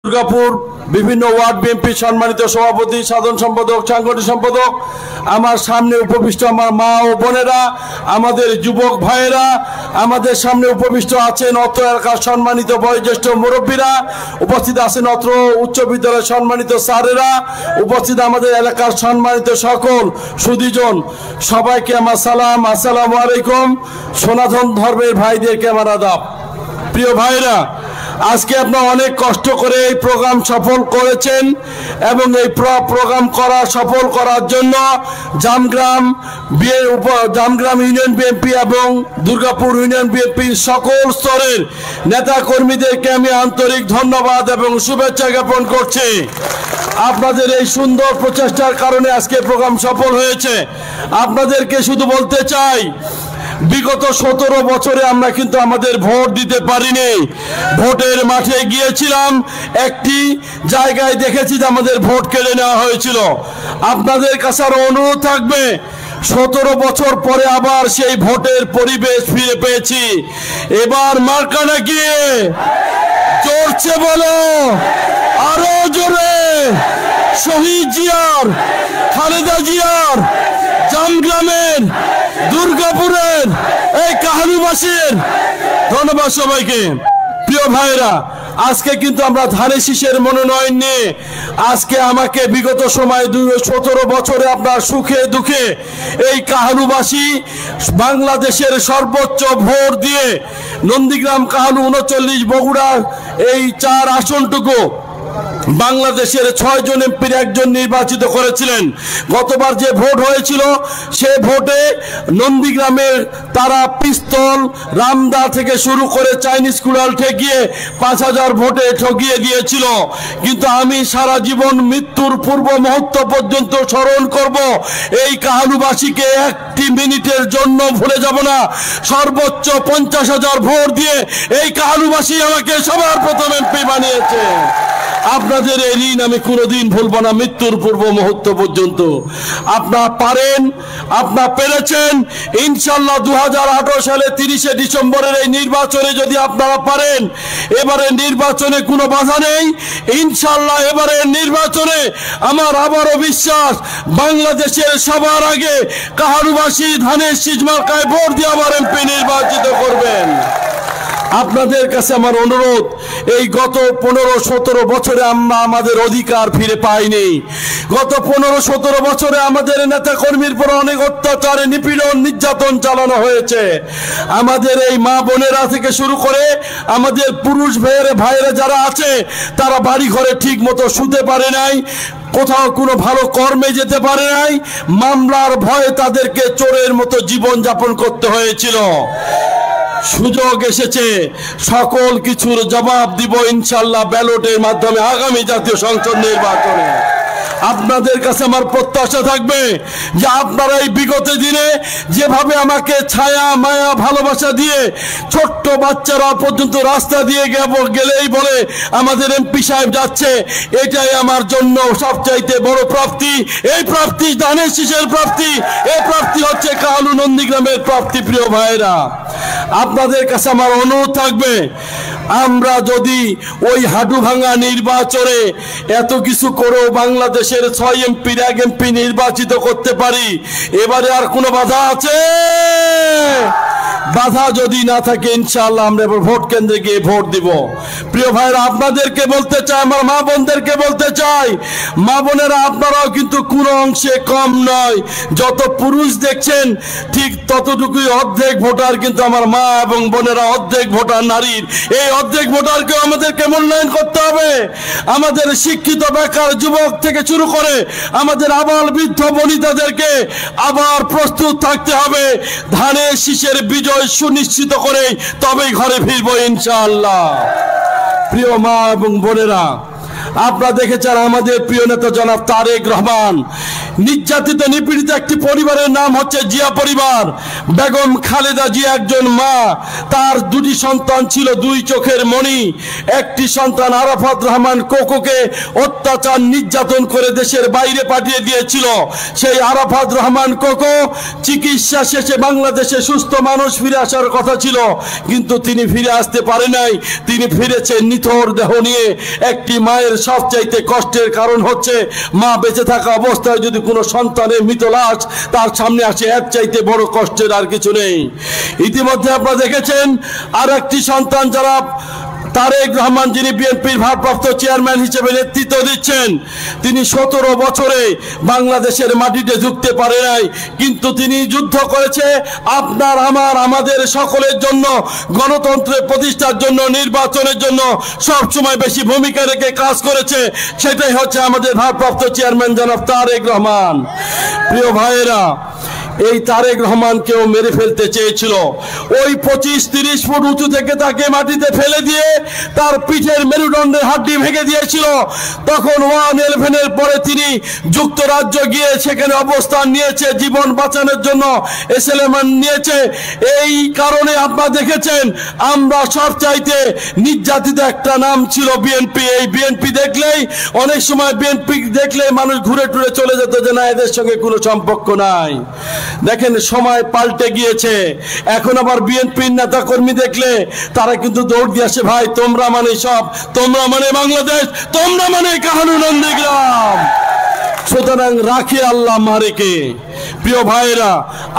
দুর্গাপুর বিভিন্ন word BNP সম্মানিত সভাপতি, সাধারণ সম্পাদক, সাংগঠনিক সম্পাদক, আমার সামনে উপবিষ্ট আমার মা ও বোনেরা, আমাদের যুবক ভাইয়েরা, আমাদের সামনে উপবিষ্ট আছেন অত্র এলাকার সম্মানিত বয়োজ্যেষ্ঠ মুরব্বীরা, উপস্থিত আছেন অত্র উচ্চ বিদ্যালয়ের সম্মানিত স্যারেরা, উপস্থিত আমাদের এলাকার সম্মানিত সকল সুধীজন, সবাইকে আমার সালাম, আসসালামু আলাইকুম। সনাতন ধর্মের ভাইদেরকে আমার আদাব। প্রিয় ভাইরা, আজকে আপনারা অনেক কষ্ট করে এই প্রোগ্রাম সফল করেছেন এবং এই প্রোগ্রাম সফল করার জন্য জামগ্রাম ইউনিয়ন বিএনপি এবং দুর্গাপুর ইউনিয়ন বিএনপির সকল স্তরের নেতা কর্মীদেরকে আমি আন্তরিক ধন্যবাদ এবং শুভেচ্ছা জ্ঞাপন করছি। আপনাদের এই সুন্দর প্রচেষ্টার কারণে আজকে প্রোগ্রাম সফল হয়েছে। আপনাদেরকে শুধু বলতে চাই, বিগত 17 বছরে আমরা কিন্তু আমাদের ভোট দিতে পারিনি। ভোটের মাঠে গিয়েছিলাম, একটি জায়গায় দেখেছি যে আমাদের ভোট কেড়ে নেওয়া হয়েছিল। আপনাদের কাছে আরো অনুরোধ থাকবে, 17 বছর পরে আবার সেই ভোটের পরিবেশ ফিরে পেয়েছি। এবার মার্কা নাকি চড়ছে বলো আরো জোরে, শহীদ জিয়ার, খালেদা জিয়ার, জামগ্রামের, দুর্গাপুরের, এই কাহালুবাসীর। ধন্যবাদ সবাইকে। প্রিয় ভাইরা, আজকে কিন্তু আমরা ধানের শীষের মনোনয়ন নিয়ে আজকে আমাকে বিগত সময় 17 বছরে আপনার সুখে দুঃখে এই কাহালুবাসী বাংলাদেশের সর্বোচ্চ ভোট দিয়ে নন্দীগ্রাম, কাহালু, 39 বগুড়া এই 4 আসনটুকু বাংলাদেশের 6 জন এমপির একজন নির্বাচিত করেছিলেন। গতবার যে ভোট হয়েছিল সে ভোটে নন্দীগ্রামের তারা পিস্তল, রামদা থেকে শুরু করে চাইনিজ কুড়াল ঠেকিয়ে 5000 ভোটে ঠকিয়ে দিয়েছিল। কিন্তু আমি সারা জীবন মৃত্যুর পূর্ব মুহূর্ত পর্যন্ত স্মরণ করব, এই কাহালুবাসীকে একটি মিনিটের জন্য ভুলে যাব না। সর্বোচ্চ 50,000 ভোট দিয়ে এই কাহালুবাসী আমাকে সবার প্রথম এমপি বানিয়েছে। আপনাদের এই ঋণ আমি কোনোদিন ভুলবো না, মৃত্যুর পূর্ব মুহূর্ত পর্যন্ত। আপনারা পারেন, আপনারা পেরেছেন। ইনশাল্লাহ 2018 সালে 30 ডিসেম্বরের এই নির্বাচনে যদি আপনারা পারেন, এবারে নির্বাচনে কোনো বাধা নেই। ইনশাল্লাহ এবারে নির্বাচনে আমার আবারও বিশ্বাস, বাংলাদেশের সবার আগে কাহালুবাসী ধানের শীষ মার্কায় ভোট দিয়ে আবার এমপি নির্বাচিত করবেন। আপনাদের কাছে আমার অনুরোধ, এই গত 15-17 বছরে আমরা আমাদের অধিকার ফিরে পাইনি। গত 15-17 বছরে আমাদের নেতা কর্মীর পর অনেক অত্যাচার, নিপীড়ন, নির্যাতন চালানো হয়েছে। আমাদের এই মা বোনেরা থেকে শুরু করে আমাদের পুরুষ ভাইয়েরা যারা আছে, তারা বাড়ি ঘরে ঠিক মতো শুতে পারে নাই, কোথাও কোনো ভালো কর্মে যেতে পারে নাই। মামলার ভয়ে তাদেরকে চোরের মতো জীবন যাপন করতে হয়েছিল। সুযোগ এসেছে, সকল কিছুর জবাব দিব ইনশাল্লাহ ব্যালটের মাধ্যমে আগামী জাতীয় সংসদ নির্বাচনে। আপনাদের কাছে আমার প্রত্যাশা থাকবে যে আপনারা এই বিগত দিনে যেভাবে আমাকে ছায়া, মায়া, ভালোবাসা দিয়ে ছোট্ট বাচ্চারা পর্যন্ত রাস্তা দিয়ে গেলেই বলে আমাদের এমপি সাহেব যাচ্ছে, এটাই আমার জন্য সবচাইতে বড় প্রাপ্তি। এই প্রাপ্তি ধানের শীষের প্রাপ্তি, এই প্রাপ্তি হচ্ছে কাহালু নন্দীগ্রামের প্রাপ্তি। প্রিয় ভাইরা, আপনাদের কাছে আমার অনুরোধ থাকবে, আমরা যদি ওই হাডু ভাঙা নির্বাচনে এত কিছু করেও বাংলাদেশের 6 এমপির 1 এমপি নির্বাচিত করতে পারি, এবারে আর কোনো বাধা আছে? বাধা যদি না থাকে ইনশাআল্লাহ আমরা এবার ভোট কেন্দ্রে গিয়ে ভোট দিব। প্রিয় ভাইরা, আপনাদেরকে বলতে চাই, আমার মা বোনদেরকে বলতে চাই, মা বোনেরা আপনারাও কিন্তু কোনো অংশে কম নয়। যত পুরুষ দেখছেন ঠিক ততটুকুই অর্ধেক ভোটার কিন্তু আমার মা এবং বোনেরা, অর্ধেক ভোটার নারীর। এই অর্ধেক ভোটারকে আমাদেরকে মূল্যায়ন করতে হবে। আমাদের শিক্ষিত বেকার যুবক থেকে শুরু করে আমাদের আবাল বৃদ্ধ বনিতাদেরকে আবার প্রস্তুত থাকতে হবে। ধানের শীষের বিজয় সুনিশ্চিত করে তবেই ঘরে ফিরবো ইনশাআল্লাহ। প্রিয় মা এবং বোনেরা, আপনারা দেখেছেন আমাদের প্রিয় নেতা জনাব তারেক রহমান নির্যাতিত নিপীড়িত একটি পরিবারের নাম হচ্ছে জিয়া পরিবার। বেগম খালেদা জিয়া একজন মা, তার দুটি সন্তান ছিল, দুই চোখের মণি। একটি সন্তান আরাফাত রহমান কোকোকে অত্যাচার নির্যাতন করে দেশের বাইরে পাঠিয়ে দিয়েছিল। সেই আরাফাত রহমান কোকো চিকিৎসা শেষে বাংলাদেশে সুস্থ মানুষ ফিরে আসার কথা ছিল, কিন্তু তিনি ফিরে আসতে পারে নাই। তিনি ফিরেছেন নিথর দেহ নিয়ে। একটি মায়ের সবচাইতে কষ্টের কারণ হচ্ছে মা বেঁচে থাকা অবস্থায় যদি কোনো সন্তানের মৃত লাশ তার সামনে আসে, এর চাইতে বড় কষ্টের আর কিছু নেই। ইতিমধ্যে আপনারা দেখেছেন আর একটি সন্তান, যারা তারেক রহমান, যিনি বিএনপির ভারপ্রাপ্ত চেয়ারম্যান হিসেবে নেতৃত্ব দিচ্ছেন, তিনি 17 বছরে বাংলাদেশের মাটিতে ঢুকতে পারে নাই, কিন্তু তিনি যুদ্ধ করেছে আপনার আমার আমাদের সকলের জন্য, গণতন্ত্রের প্রতিষ্ঠার জন্য, নির্বাচনের জন্য সবসময় বেশি ভূমিকা রেখে কাজ করেছে। সেটাই হচ্ছে আমাদের ভারপ্রাপ্ত চেয়ারম্যান জনাব তারেক রহমান। প্রিয় ভাইয়েরা, এই তারেক রহমানকেও মেরে ফেলতে চেয়েছিল। ওই 25-30 ফুট উঁচু থেকে তাকে মাটিতে ফেলে দিয়ে তার পিঠের মেরুদণ্ডের হাড্ডি ভেঙে দিয়েছিল। তখন 1/11-এর পরে তিনি যুক্তরাজ্য গিয়ে সেখানে অবস্থান নিয়েছে, জীবন বাঁচানোর জন্য এসএলএমএন নিয়েছে। এই কারণে আপনারা দেখেছেন আমরা সব চাইতে নির্যাতিত একটা নাম ছিল বিএনপি। এই বিএনপি দেখলেই অনেক সময় বিএনপি দেখলে মানুষ ঘুরে টুরে চলে যেত যে না, এদের সঙ্গে কোনো সম্পর্ক নাই। দেখেন সময় পাল্টে গিয়েছে। এখন আবার বিএনপির নেতা কর্মী দেখলে তারা কিন্তু দৌড় দিয়ে আসে, ভাই তোমরা মানে সব, তোমরা মানে বাংলাদেশ, তোমরা মানে কাহানুনন্দীগ্রাম। সুতরাং রাখি আল্লাহ মারেকে। প্রিয় ভাইরা,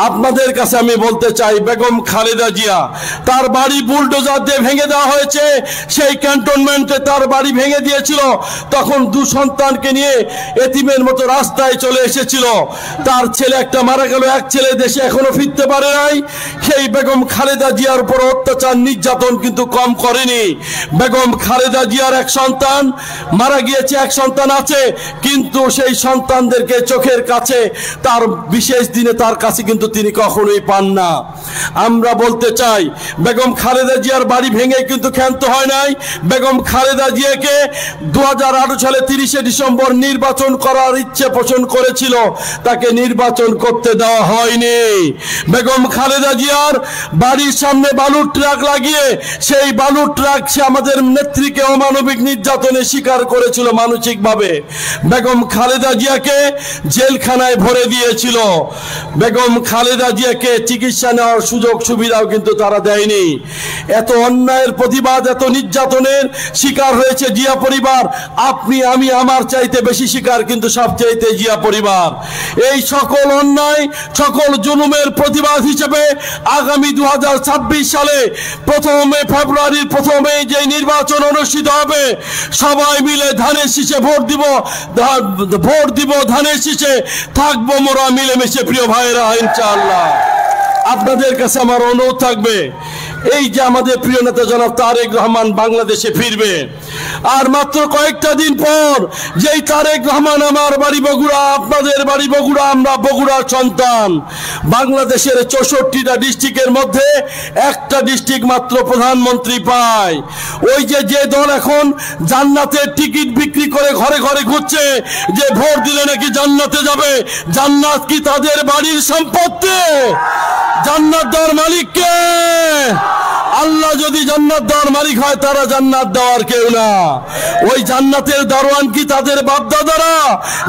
আপনাদের কাছে আমি বলতে চাই, বেগম খালেদা জিয়া, তার বাড়ি বুলডোজার দিয়ে ভেঙে দেওয়া হয়েছে। সেই ক্যান্টনমেন্টে তার বাড়ি ভেঙে দিয়েছিল। তখন 2 সন্তানকে নিয়ে এতিমের মতো রাস্তায় চলে এসেছিল। তার ছেলে একটা মারা গেল, এক ছেলে দেশে এখনো ফিরতে পারে নাই। সেই বেগম খালেদা জিয়ার উপর অত্যাচার নির্যাতন কিন্তু কম করেনি। বেগম খালেদা জিয়ার এক সন্তান মারা গিয়েছে, এক সন্তান আছে, কিন্তু সেই সন্তানদেরকে চোখের কাছে তার বিশেষ দিনে তার কাছে কিন্তু তিনি কখনোই পান না। আমরা বলতে চাই, বেগম খালেদা জিয়ার বাড়ি ভেঙে কিন্তু ক্ষান্ত হয় নাই। বেগম খালেদা জিয়াকে 2018 সালে 30 ডিসেম্বর নির্বাচন করার ইচ্ছে পোষণ করেছিল, তাকে নির্বাচন করতে দেওয়া হয়নি। বেগম খালেদা জিয়ার বাড়ির সামনে বালুর ট্রাক লাগিয়ে সেই বালুর ট্রাক সে আমাদের নেত্রীকে অমানবিক নির্যাতনের শিকার করেছিল মানসিকভাবে। বেগম খালেদা জিয়াকে জেলখানায় ভরে দিয়েছিল। বেগম খালেদা জিয়াকে চিকিৎসা নেওয়ার সুযোগ সুবিধাও কিন্তু তারা দেয়নি। এত অন্যায়ের প্রতিবাদ, এত নির্যাতনের শিকার হয়েছে জিয়া পরিবার। আপনি আমি আমার চাইতে বেশি শিকার কিন্তু সবচাইতে জিয়া পরিবার। এই সকল অন্যায়, সকল জুলুমের প্রতিবাদ হিসেবে আগামী 2026 সালে 1 ফেব্রুয়ারির প্রথমে যে নির্বাচন অনুষ্ঠিত হবে, সবাই মিলে ধানের শীষে ভোট দিব, ধানের শীষে থাকবো মোরা মিলেমিশে। প্রিয় ভাইয়েরা, ইনশাআল্লাহ আপনাদের কাছে আমার অনুরোধ থাকবে, এই যে আমাদের প্রিয় নেতা জনাব তারেক রহমান বাংলাদেশে ফিরবে, আর মাত্র কয়েকটা দিন পর, যেই তারেক রহমান, আমার বাড়ি বগুড়া, আপনাদের বাড়ি বগুড়া, আমরা বগুড়ার সন্তান। বাংলাদেশের 64টা ডিস্ট্রিক্টের মধ্যে একটা ডিস্ট্রিক্ট মাত্র প্রধানমন্ত্রী পায়। ওই যে দল এখন জান্নাতের টিকিট বিক্রি করে ঘরে ঘরে ঘুরছে যে ভোট দিলে নাকি জান্নাতে যাবে, জান্নাত কি তাদের বাড়ির সম্পত্তি? জান্নাত দেওয়ার মালিক কে? আল্লাহ যদি জান্নাত দেওয়ার মালিক হয়, তারা জান্নাত দেওয়ার কেউ না। ওই জান্নাতের দারোয়ান কি তাদের বাপদাদারা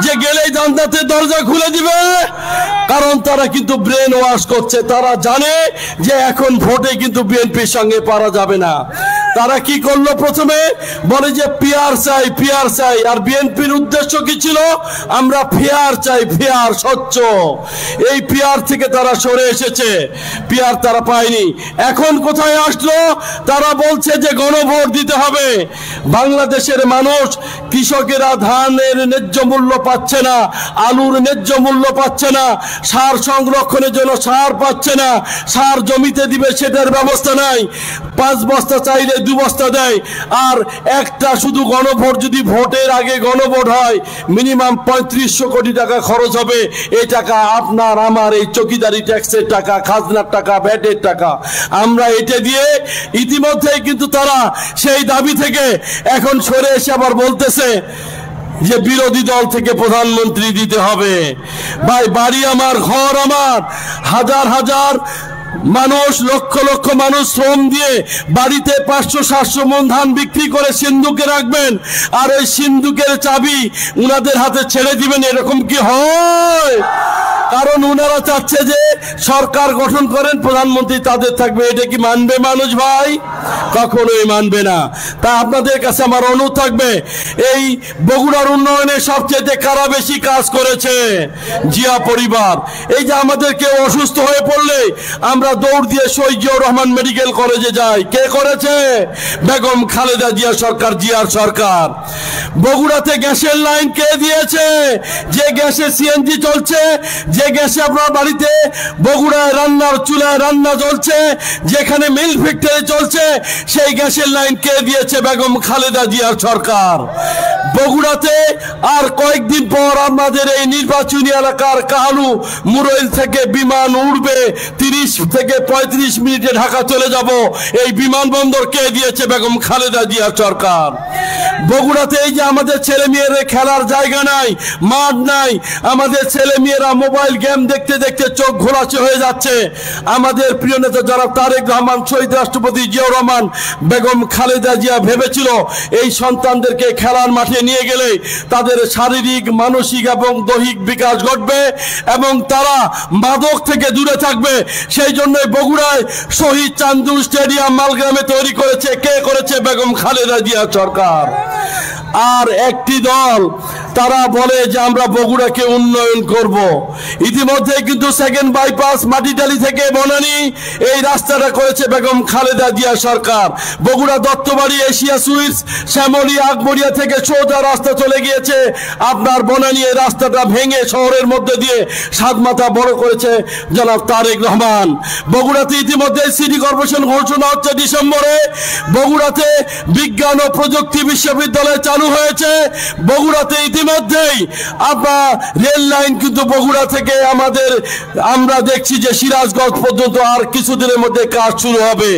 যে গেলেই জান্নাতের দরজা খুলে দিবে? কারণ তারা কিন্তু ব্রেন ওয়াশ করছে। তারা জানে যে এখন ভোটে কিন্তু বিএনপির সঙ্গে পারা যাবে না। তারা কি করলো? প্রথমে বলে যে পিয়ার চাই, পিয়ার চাই। আর বিএনপির উদ্দেশ্য কি ছিল? আমরা ফেয়ার চাই, ফেয়ার, স্বচ্ছ। এই পিয়ার থেকে তারা সরে এসেছে, পিয়ার তারা পায়নি। এখন কোথায় আসলো? তারা বলছে যে গণভোট দিতে হবে। বাংলাদেশের মানুষ, কৃষকেরা ধানের ন্যায্য মূল্য পাচ্ছে না, আলুর ন্যায্য মূল্য পাচ্ছে না, সার সংরক্ষণের জন্য সার পাচ্ছে না, সার জমিতে দিবে সেটার ব্যবস্থা নাই। 5 বস্তা চাইলে 2 বস্তা দেয়। আর একটা শুধু গণভোট, যদি ভোটের আগে গণভোট হয়, মিনিমাম 3500 কোটি টাকা খরচ হবে। এই টাকা আপনার আমার এই চকিদারি ট্যাক্সের টাকা, খাজনার টাকা, ভ্যাটের টাকা। আমরা এটা দিয়ে ইতিমধ্যেই কিন্তু তারা সেই দাবি থেকে এখন সরে এসে আবার বলতেছে যে বিরোধী দল থেকে প্রধানমন্ত্রী দিতে হবে। ভাই, বাড়ি আমার, ঘর আমার, হাজার হাজার মানুষ, লক্ষ লক্ষ মানুষ শ্রম দিয়ে বাড়িতে 500-700 মণ ধান বিক্রি করে সিন্ধুকে রাখবেন, আর ওই সিন্ধুকের চাবি উনাদের হাতে ছেড়ে দিবেন, এরকম কি হয়? কারণ উনারা চাচ্ছে যে সরকার গঠন করেন, প্রধানমন্ত্রী তাদের থাকবে। এটা কি মানবে মানুষ ভাই? কখনোই মানবে না। তা আপনাদের কাছে আমার অনুরোধ থাকবে, এই বগুড়ার উন্নয়নে সবচেয়ে কারা বেশি কাজ করেছে? জিয়া পরিবার। এই যে আমাদের কেউ অসুস্থ হয়ে পড়লে আমরা দৌড় দিয়ে শহীদ জিয়াউর রহমান মেডিকেল কলেজে যাই, কে করেছে? বেগম খালেদা জিয়া সরকার, জিয়ার সরকার। বগুড়াতে গ্যাসের লাইন কে দিয়েছে? যে গ্যাসে সিএনজি চলছে, যে গ্যাসে আপনার বাড়িতে বগুড়ায় রান্নার চুলায় রান্না চলছে, যেখানে মিল ফ্যাক্টরি চলছে, সেই গ্যাসের লাইন কে দিয়েছে? বেগম খালেদা জিয়ার সরকার। বগুড়াতে আর কয়েকদিন পর আমাদের এই নির্বাচনী এলাকার কাহালু মুরইল থেকে বিমান উড়বে, 30 থেকে 35 মিনিটে ঢাকা চলে যাব। এই বিমানবন্দর কে দিয়েছে? বেগম খালেদা জিয়ার সরকার। বগুড়াতে এই যে আমাদের ছেলে মেয়েরা খেলার জায়গা নাই, মাঠ নাই, আমাদের ছেলে মেয়েরা মোবাইল গেম দেখতে দেখতে চোখ ঘোলাচে হয়ে যাচ্ছে। আমাদের প্রিয় নেতা যারা তারেক রহমান, শহীদ রাষ্ট্রপতি জিয়াউর রহমান, বেগম খালেদা জিয়া ভেবেছিল এই সন্তানদেরকে খেলার মাঠে নিয়ে গেলে তাদের শারীরিক, মানসিক এবং দৈহিক বিকাশ ঘটবে এবং তারা মাদক থেকে দূরে থাকবে। সেই জন্যই বগুড়ায় শহীদ চান্দু স্টেডিয়াম মালগ্রামে তৈরি করেছে। কে করেছে? বেগম খালেদা জিয়া সরকার। আর একটি দল তারা বলে যে আমরা বগুড়াকে উন্নয়ন করব। ইতিমধ্যে কিন্তু সেকেন্ড বাইপাস মাটিডালি থেকে বনানী এই রাস্তাটা করেছে বেগম খালেদা জিয়া সরকার। বগুড়া দত্তবাড়ি, এশিয়া সুইটস, শ্যামলী, আকবরিয়া থেকে সোজা রাস্তা চলে গিয়েছে আপনার বনানী। এই রাস্তাটা ভেঙে শহরের মধ্যে দিয়ে সাতমাথা বড় করেছে জনাব তারেক রহমান। বগুড়াতে ইতিমধ্যে সিটি কর্পোরেশন ঘোষণা হচ্ছে ডিসেম্বরে বগুড়াতে বিজ্ঞান ও প্রযুক্তি বিশ্ববিদ্যালয় চালু হয়েছে। বগুড়াতে ইতিমধ্যেই আপনার রেল লাইন কিন্তু বগুড়া থেকে আমরা দেখছি যে সিরাজগঞ্জ পর্যন্ত আর কিছুদিনের মধ্যে কাজ শুরু হবে।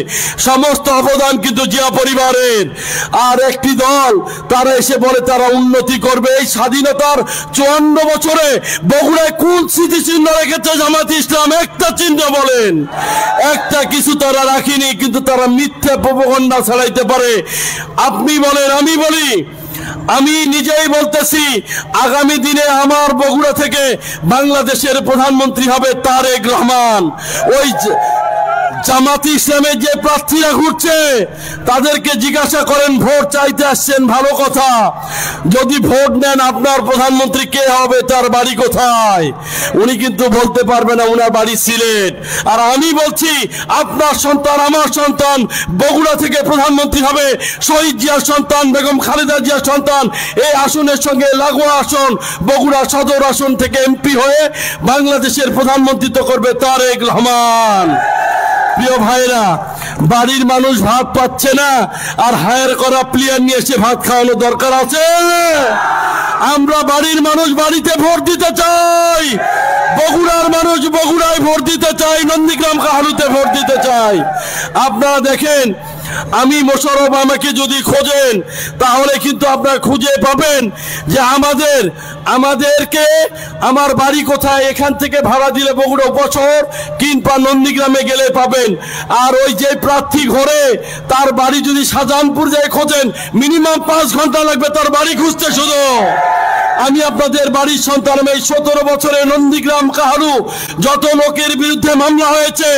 সমস্ত অবদান কিন্তু জিয়া পরিবারের। আর একটি দল তারা এসে বলে তারা উন্নতি করবে। এই স্বাধীনতার 54 বছরে বগুড়ায় কোন স্মৃতিচিহ্ন রেখেছে জামাত ইসলাম? একটা চিহ্ন বলেন, একটা কিছু তারা রাখিনি, কিন্তু তারা মিথ্যা প্রোপাগান্ডা ছড়াইতে পারে। আপনি বলেন, আমি বলি, আমি নিজেই বলতেছি, আগামী দিনে আমার বগুড়া থেকে বাংলাদেশের প্রধানমন্ত্রী হবে তারেক রহমান। ওই জামাত ইসলামের যে প্রার্থীরা ঘুরছে তাদেরকে জিজ্ঞাসা করেন, ভোট চাইতে আসছেন, ভালো কথা, যদি ভোট নেন আপনার প্রধানমন্ত্রী কে হবে, তার বাড়ি কোথায়? উনি কিন্তু বলতে পারবে না উনার বাড়ি সিলেট। আর আমি বলছি, আপনার সন্তান, আমার সন্তান বগুড়া থেকে প্রধানমন্ত্রী হবে। শহীদ জিয়ার সন্তান, বেগম খালেদা জিয়ার সন্তান। এই আসনের সঙ্গে লাগোয়া আসন বগুড়া সদর আসন থেকে এমপি হয়ে বাংলাদেশের প্রধানমন্ত্রিত্ব করবে তারেক রহমান। প্রিয় ভাইরা, বাড়ির মানুষ ভাত পাচ্ছে না, আর হায়ার করা প্লেয়ার নিয়ে এসে ভাত খাওয়ানো দরকার আছে? আমরা বাড়ির মানুষ বাড়িতে ভোট দিতে চাই, বগুড়ার মানুষ বগুড়ায় ভোট দিতে চাই, নন্দীগ্রাম কাহালুতে ভোট দিতে চাই। আপনারা দেখেন, আমি মোশাররফ আমাকে যদি খোঁজেন তাহলে কিন্তু আপনারা খুঁজে পাবেন যে আমাদেরকে আমার বাড়ি কোথায়, এখান থেকে ভাড়া দিলে বগুড়া উপশহর কিংবা নন্দীগ্রামে গেলে পাবেন। আর ওই যে প্রার্থী ঘরে তার বাড়ি যদি শাহজাহানপুর যায় খোঁজেন, মিনিমাম 5 ঘন্টা লাগবে তার বাড়ি খুঁজতে। শুধু আমি আপনাদের বাড়ির সন্তান। এই 17 বছরে নন্দীগ্রাম কাহালু যত লোকের বিরুদ্ধে মামলা হয়েছে,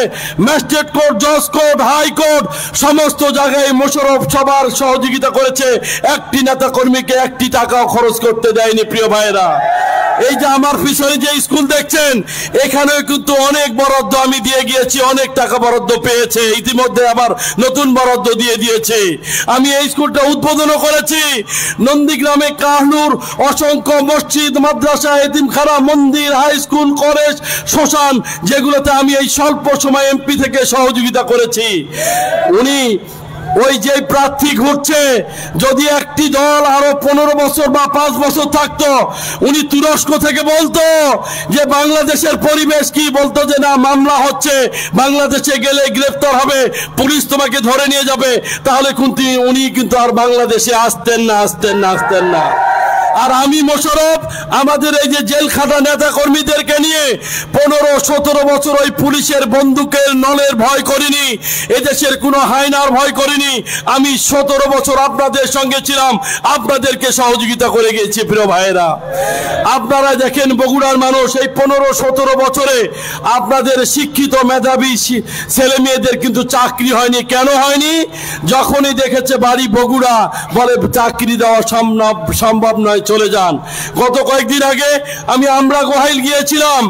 ম্যাজিস্ট্রেট কোর্ট, জজ কোর্ট, হাইকোর্ট, সমস্ত জায়গায় মোশাররফ সবার সহযোগিতা করেছে। একটি নেতা কর্মীকে 1টি টাকাও খরচ করতে দেয়নি। প্রিয় ভাইয়েরা, এই যে আমার পিছনে যে স্কুল দেখছেন, এখানে কিন্তু অনেক বরাদ্দ আমি দিয়ে গিয়েছি, অনেক টাকা বরাদ্দ পেয়েছে। ইতিমধ্যে আবার নতুন বরাদ্দ দিয়ে দিয়েছে। আমি এই স্কুলটা উদ্বোধনও করেছি। নন্দীগ্রামে কাহলুর অসংখ্য মসজিদ, মাদ্রাসা, এতিমখানা, মন্দির, হাই স্কুল, কলেজ, শ্মশান, যেগুলোতে আমি এই স্বল্প সময় এমপি থেকে সহযোগিতা করেছি। উনি ওই যে প্রার্থী ঘুরছে, যদি একটি দল আরো 15 বছর বা 5 বছর থাকতো, উনি তুরস্ক থেকে বলতো যে বাংলাদেশের পরিবেশ কি, বলতো যে না মামলা হচ্ছে, বাংলাদেশে গেলে গ্রেফতার হবে, পুলিশ তোমাকে ধরে নিয়ে যাবে, তাহলে কিন্তু উনি কিন্তু আর বাংলাদেশে আসতেন না। আর আমি মোশাররফ আমাদের এই যে জেলখাটা নেতা কর্মীদেরকে নিয়ে 15-17 বছর ওই পুলিশের বন্দুকের নলের ভয় করিনি, এদেশের কোনো হায়নার ভয় করিনি। আমি 17 বছর আপনাদের সঙ্গে ছিলাম, আপনাদেরকে সহযোগিতা করে গেছি। প্রিয় ভাইয়েরা, আপনারা দেখেন বগুড়ার মানুষ এই 15-17 বছরে আপনাদের শিক্ষিত মেধাবী ছেলে মেয়েদের কিন্তু চাকরি হয়নি। কেন হয়নি? যখনই দেখেছে বাড়ি বগুড়া বলে চাকরি দেওয়া সম্ভব নয়, চলে যান। গত কয়েকদিন আগে আমি আমরা গোহাইল গিয়েছিলাম,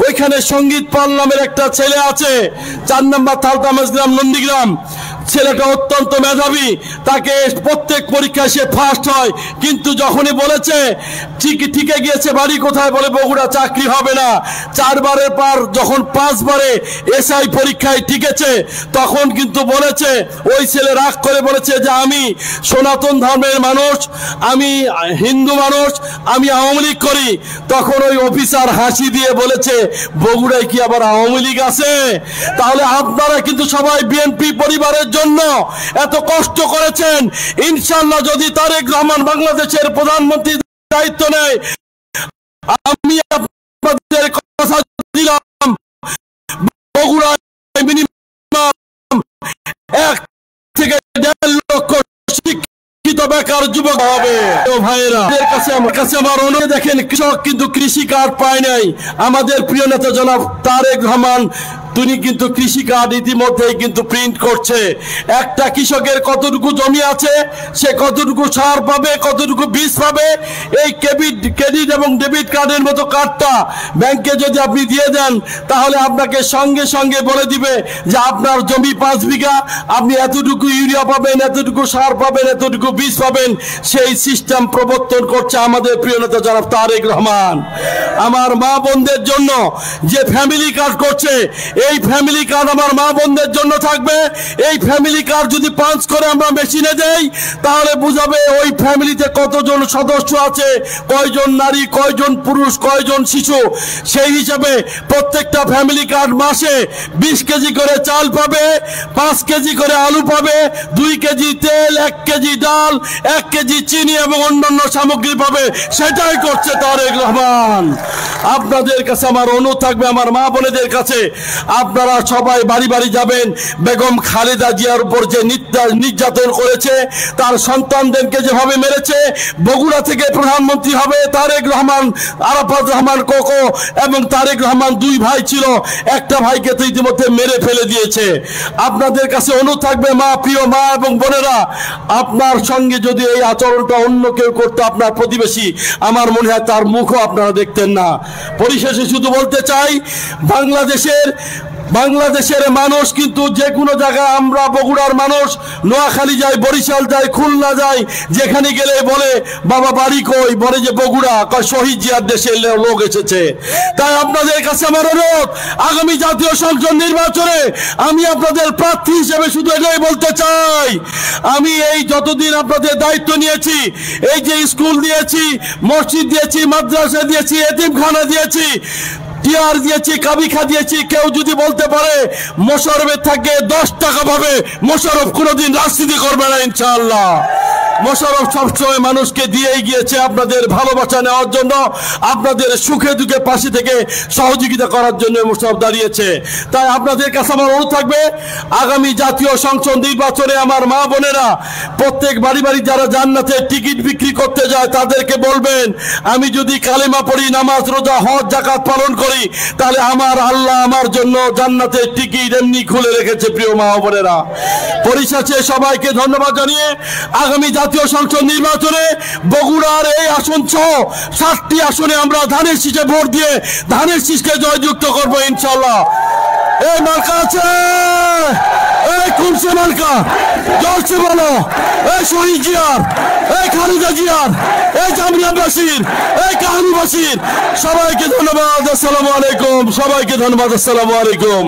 ওইখানে সঙ্গীত পাল নামের একটা ছেলে আছে, 4 নম্বর থালতামাজগ্রাম নন্দীগ্রাম। ছেলেটা অত্যন্ত মেধাবী, তাকে প্রত্যেক পরীক্ষায় সে ফার্স্ট হয়, কিন্তু যখনই বলেছে ঠিকে গিয়েছে বাড়ি কোথায়, বলে বগুড়া চাকরি হবে না। 4 বারের পর যখন 5 বারে এসআই পরীক্ষায় টিকেছে, তখন কিন্তু বলেছে ওই ছেলে রাগ করে বলেছে যে আমি সনাতন ধর্মের মানুষ, আমি হিন্দু মানুষ, আমি আওয়ামী লীগ করি। তখন ওই অফিসার হাসি দিয়ে বলেছে বগুড়ায় কি আবার আওয়ামী লীগ আছে? তাহলে আপনারা কিন্তু সবাই বিএনপি পরিবারের জন্য এত কষ্ট করেছেন। ইনশাআল্লাহ যদি তারেক রহমান বাংলাদেশের প্রধানমন্ত্রীর দায়িত্ব নেয়, আমি আপনাদের কথা দিলাম বগুড়ায় মিনিমাম 1 থেকে 1.5 লক্ষ শিক্ষিত বেকার যুবক হবে। ভাইয়েরা, আমার কাছে আমার অনুরোধ, দেখেন কৃষক কিন্তু কৃষি কার্ড পায় নাই। আমাদের প্রিয় নেতা জনাব তারেক রহমান তিনি কিন্তু কৃষি কার্ড ইতিমধ্যেই কিন্তু প্রিন্ট করছে। একটা কৃষকের কতটুকু জমি আছে, সে কতটুকু সার পাবে, কতটুকু বীজ পাবে, এই ক্রেডিট এবং ডেবিট কার্ডের মতো কার্ডটা ব্যাংকে যদি আপনি দিয়ে দেন, তাহলে আপনাকে সঙ্গে সঙ্গে বলে দিবে যে আপনার জমি 5 বিঘা, আপনি এতটুকু ইউরিয়া পাবেন, এতটুকু সার পাবেন, এতটুকু বীজ পাবেন। সেই সিস্টেম প্রবর্তন করছে আমাদের প্রিয় নেতা জনাব তারেক রহমান। আমার মা বোনদের জন্য যে ফ্যামিলি কার্ড করছে, এই ফ্যামিলি কার্ড আমার মা বোনদের জন্য থাকবে। এই ফ্যামিলি কার্ড যদি পাঞ্চ করে আমরা মেশিনে দেই, তাহলে বুঝাবে ওই ফ্যামিলিতে কতজন সদস্য আছে, কয়জন নারী, কয়জন পুরুষ, কয়জন শিশু। সেই হিসাবে প্রত্যেকটা ফ্যামিলি কার্ড মাসে 20 কেজি করে চাল পাবে, 5 কেজি করে আলু পাবে, 2 কেজি তেল, 1 কেজি ডাল, 1 কেজি চিনি এবং অন্যান্য সামগ্রী পাবে। সেটাই করছে তারেক রহমান। আপনাদের কাছে আমার অনুরোধ থাকবে, আমার মা বোনেদের কাছে, আপনারা সবাই বাড়ি বাড়ি যাবেন। বেগম খালেদা জিয়ার উপর যে নির্যাতন করেছে, তার সন্তানদেরকে যেভাবে মেরেছে, বগুড়া থেকে প্রধানমন্ত্রী হবে তারেক রহমান, আরাফাত রহমান কোকো এবং তারেক রহমান 2 ভাই ছিল, একটা ভাইকে তো ইতিমধ্যে মেরে ফেলে দিয়েছে। আপনাদের কাছে অনুরোধ থাকবে, প্রিয় মা এবং বোনেরা, আপনার সঙ্গে যদি এই আচরণটা অন্য কেউ করতো, আপনার প্রতিবেশী, আমার মনে হয় তার মুখও আপনারা দেখতেন না। পরিশেষে শুধু বলতে চাই, বাংলাদেশের মানুষ কিন্তু যে কোনো জায়গায়, আমরা বগুড়ার মানুষ নোয়াখালী যাই, বরিশাল যাই, খুলনা যাই, যেখানে গেলে বলে বাবা বাড়ি কই, বলে যে বগুড়া, কয় শহীদ জিয়ার দেশের লোক এসেছে। তাই আপনাদের কাছে আমার অনুরোধ, আগামী জাতীয় সংসদ নির্বাচনে আমি আপনাদের প্রার্থী হিসেবে শুধু এটাই বলতে চাই, আমি এই যতদিন আপনাদের দায়িত্ব নিয়েছি, এই যে স্কুল দিয়েছি, মসজিদ দিয়েছি, মাদ্রাসা দিয়েছি, এতিমখানা দিয়েছি, টিআর দিয়েছি, কাবিখা দিয়েছি, কেউ যদি বলতে পারে মোশাররফের থেকে 10 টাকা পাবে, মোশাররফ কোনোদিন রাজনীতি করবে না ইনশাআল্লাহ। মোশাররফ সবসময় মানুষকে দিয়েই গিয়েছে আপনাদের ভালোবাসা নেওয়ার জন্য, আপনাদের সুখে দুঃখে পাশে থেকে সহযোগিতা করার জন্য মোশাররফ দাঁড়িয়েছে। তাই আপনাদের কাছে আমার অনুরোধ থাকবে, আগামী জাতীয় সংসদ নির্বাচনে আমার মা বোনেরা প্রত্যেক বাড়ি বাড়ি যারা জান্নাতের টিকিট বিক্রি করতে যায়, তাদেরকে বলবেন আমি যদি কালেমা পড়ি, নামাজ, রোজা, হজ, যাকাত পালন করি, তাহলে আমার আল্লাহ আমার জন্য জান্নাতের টিকিট এমনি খুলে রেখেছে। প্রিয় মা বোনেরা, পরিশেষে সবাইকে ধন্যবাদ জানিয়ে আগামী জাতীয় সংসদ নির্বাচনে বগুড়ার এই আসন সহ 7টি আসনে আমরা ধানের শীষে ভোট দিয়ে ধানের শীষকে জয়যুক্ত করবো ইনশাআল্লাহ। এই মার্কা আছে, এই কুলসে মার্কা, জলসে বলো, এই শহীদ জিয়ার, এই খালেদা জিয়ার, এই জামিয়াবাসীর, এই কাহানুবাসীর, সবাইকে ধন্যবাদ। আসসালামু আলাইকুম। সবাইকে ধন্যবাদ। আসসালামু আলাইকুম।